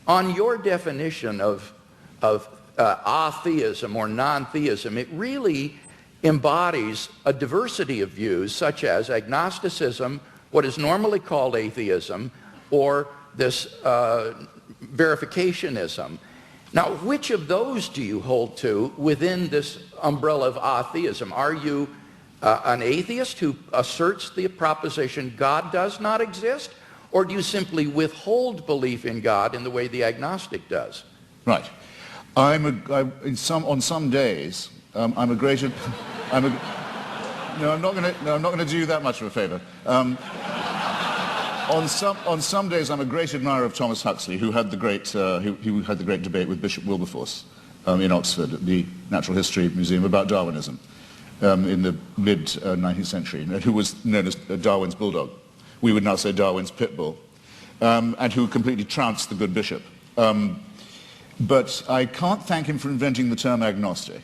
On your definition of atheism or non-theism, it really embodies a diversity of views such as agnosticism, what is normally called atheism, or this verificationism. Now, which of those do you hold to within this umbrella of atheism? Are you an atheist who asserts the proposition God does not exist, or do you simply withhold belief in God in the way the agnostic does? Right. On some days, I'm a great... no, I'm not going to do you that much of a favor. On some days, I'm a great admirer of Thomas Huxley, who had the great debate with Bishop Wilberforce in Oxford at the Natural History Museum about Darwinism in the mid-19th century, and who was known as Darwin's bulldog. We would now say Darwin's pit bull, and who completely trounced the good bishop. But I can't thank him for inventing the term agnostic.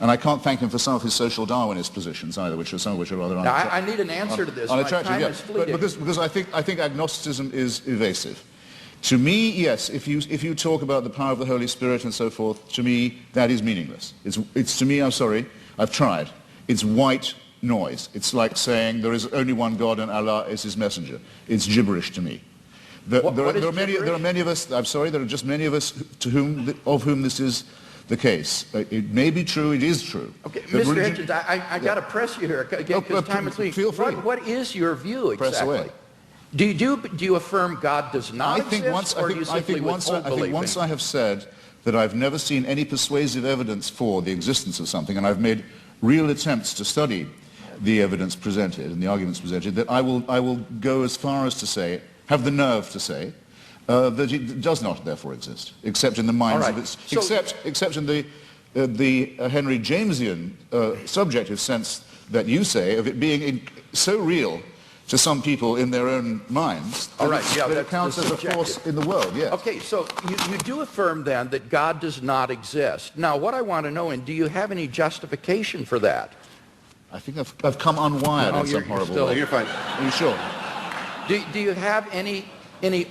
And I can't thank him for some of his social Darwinist positions either, some of which are rather unattractive. Now, I need an answer to this. Unattractive, My time is fleeting. Because I think agnosticism is evasive. To me, yes, if you talk about the power of the Holy Spirit and so forth, to me, that is meaningless. It's to me, I'm sorry, I've tried. It's white noise. It's like saying there is only one God and Allah is his messenger. It's gibberish to me. There are many of us, I'm sorry, there are just many of us of whom this is the case. It may be true, it is true. Okay, Mr. Hitchens, I got to press you here because time is fleeting. Feel free. What is your view exactly? Press away. Do you affirm God does not exist, or do you simply withhold belief? I think once I have said that I've never seen any persuasive evidence for the existence of something, and I've made real attempts to study the evidence presented and the arguments presented, that I will go as far as to say, have the nerve to say, that it does not therefore exist, except in the minds of its, except in the Henry Jamesian subjective sense that you say of it being so real to some people in their own minds that it counts as a force in the world. Yes. Okay, so you do affirm then that God does not exist. Now, what I want to know, and do you have any justification for that? I think I've come unwired in some horrible way. You're fine. Are you sure? Do you have any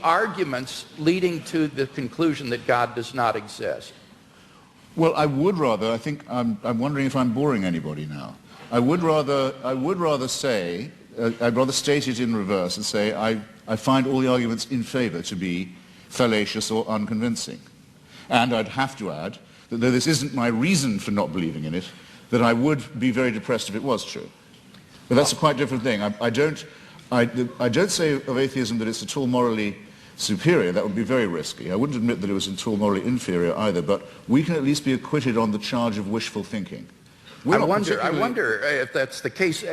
arguments leading to the conclusion that God does not exist? Well, I would rather. I think I'm wondering if I'm boring anybody now. I would rather say. I'd rather state it in reverse and say I find all the arguments in favor to be fallacious or unconvincing. And I'd have to add that though this isn't my reason for not believing in it, that I would be very depressed if it was true. But that's a quite different thing. I don't say of atheism that it's at all morally superior. That would be very risky. I wouldn't admit that it was at all morally inferior either, but we can at least be acquitted on the charge of wishful thinking. I wonder if that's the case.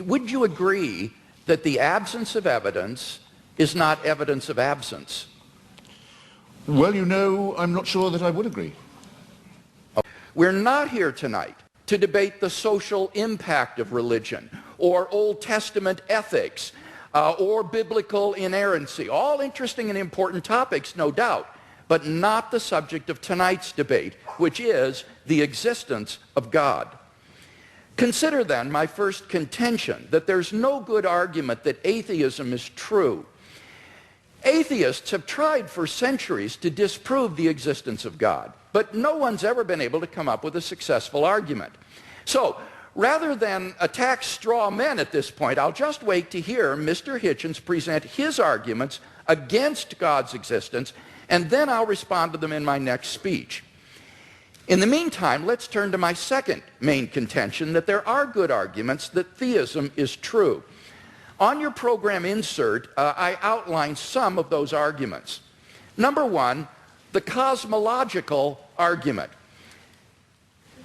Would you agree that the absence of evidence is not evidence of absence? Well, I'm not sure that I would agree. We're not here tonight to debate the social impact of religion or Old Testament ethics or biblical inerrancy. All interesting and important topics, no doubt, but not the subject of tonight's debate, which is the existence of God. Consider then my first contention, that there's no good argument that atheism is true. Atheists have tried for centuries to disprove the existence of God, but no one's ever been able to come up with a successful argument. So, rather than attack straw men at this point, I'll just wait to hear Mr. Hitchens present his arguments against God's existence, and then I'll respond to them in my next speech. In the meantime, let's turn to my second main contention, that there are good arguments that theism is true. On your program insert, I outline some of those arguments. Number one, the cosmological argument.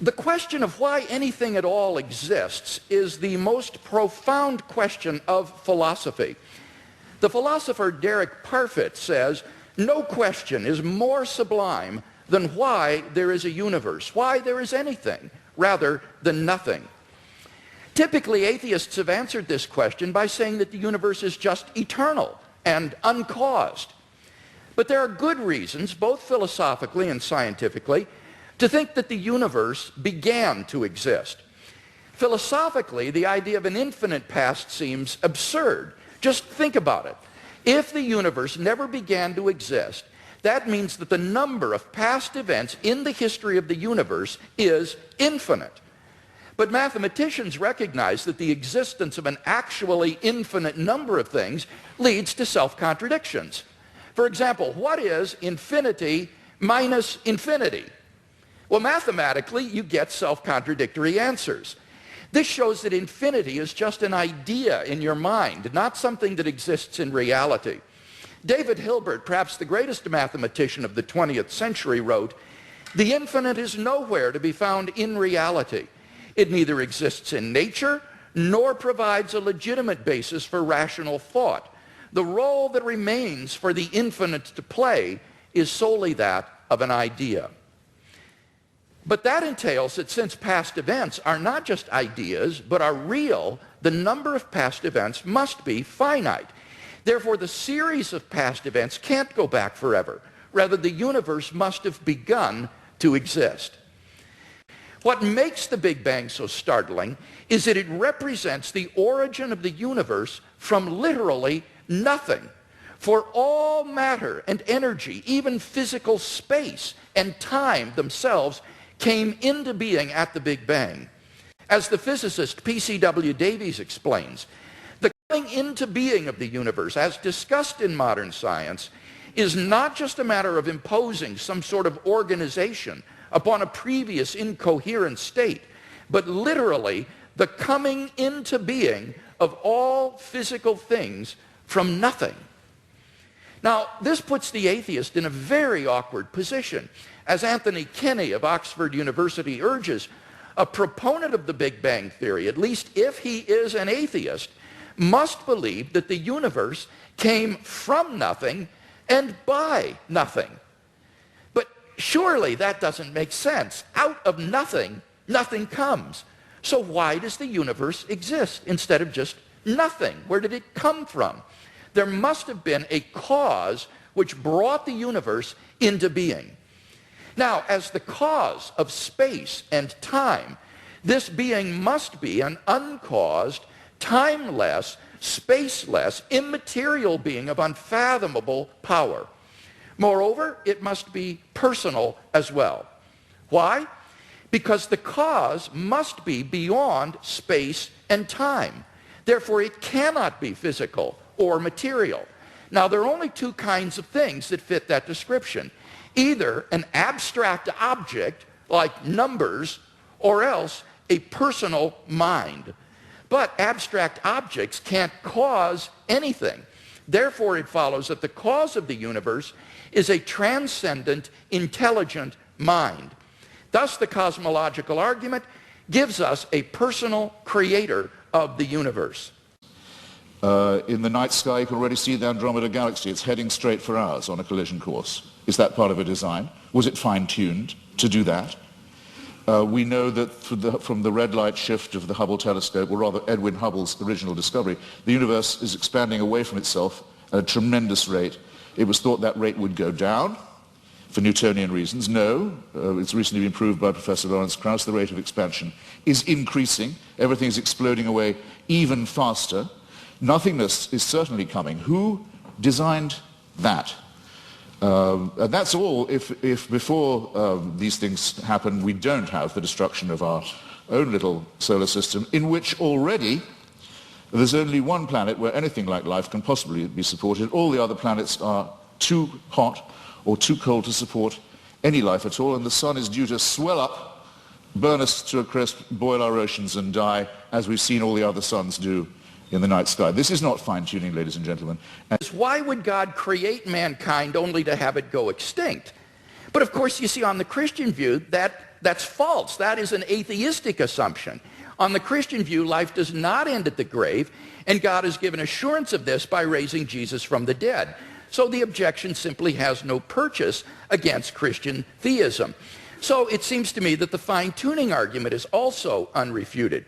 The question of why anything at all exists is the most profound question of philosophy. The philosopher Derek Parfit says, no question is more sublime than why there is a universe, why there is anything, rather than nothing. Typically, atheists have answered this question by saying that the universe is just eternal and uncaused. But there are good reasons, both philosophically and scientifically, to think that the universe began to exist. Philosophically, the idea of an infinite past seems absurd. Just think about it. If the universe never began to exist, that means that the number of past events in the history of the universe is infinite. But mathematicians recognize that the existence of an actually infinite number of things leads to self-contradictions. For example, what is infinity minus infinity? Well, mathematically, you get self-contradictory answers. This shows that infinity is just an idea in your mind, not something that exists in reality. David Hilbert, perhaps the greatest mathematician of the 20th century, wrote, "The infinite is nowhere to be found in reality. It neither exists in nature nor provides a legitimate basis for rational thought. The role that remains for the infinite to play is solely that of an idea." But that entails that since past events are not just ideas, but are real, the number of past events must be finite. Therefore, the series of past events can't go back forever. Rather, the universe must have begun to exist. What makes the Big Bang so startling is that it represents the origin of the universe from literally nothing. For all matter and energy, even physical space and time themselves, came into being at the Big Bang. As the physicist P.C.W. Davies explains, the coming into being of the universe, as discussed in modern science, is not just a matter of imposing some sort of organization upon a previous incoherent state, but literally the coming into being of all physical things from nothing. Now, this puts the atheist in a very awkward position. As Anthony Kinney of Oxford University urges, a proponent of the Big Bang theory, at least if he is an atheist, must believe that the universe came from nothing and by nothing. But surely that doesn't make sense. Out of nothing, nothing comes. So why does the universe exist instead of just nothing? Where did it come from? There must have been a cause which brought the universe into being. Now, as the cause of space and time, this being must be an uncaused, timeless, spaceless, immaterial being of unfathomable power. Moreover, it must be personal as well. Why? Because the cause must be beyond space and time. Therefore, it cannot be physical or material. Now, there are only two kinds of things that fit that description. Either an abstract object like numbers, or else a personal mind. But abstract objects can't cause anything. Therefore, it follows that the cause of the universe is a transcendent, intelligent mind. Thus, the cosmological argument gives us a personal creator of the universe. In the night sky, you can already see the Andromeda Galaxy. It's heading straight for ours on a collision course. Is that part of a design? Was it fine-tuned to do that? We know that from the red light shift of the Hubble telescope, or rather Edwin Hubble's original discovery, the universe is expanding away from itself at a tremendous rate. It was thought that rate would go down for Newtonian reasons. No, it's recently been proved by Professor Lawrence Krauss, the rate of expansion is increasing. Everything is exploding away even faster. Nothingness is certainly coming. Who designed that? And that's all if before these things happen, we don't have the destruction of our own little solar system, in which already there's only one planet where anything like life can possibly be supported. All the other planets are too hot or too cold to support any life at all, and the sun is due to swell up, burn us to a crisp, boil our oceans and die, as we've seen all the other suns do in the night sky. This is not fine-tuning, ladies and gentlemen. Why would God create mankind only to have it go extinct? But of course, you see, on the Christian view, that's false. That is an atheistic assumption. On the Christian view, life does not end at the grave, and God has given assurance of this by raising Jesus from the dead. So the objection simply has no purchase against Christian theism. So it seems to me that the fine-tuning argument is also unrefuted.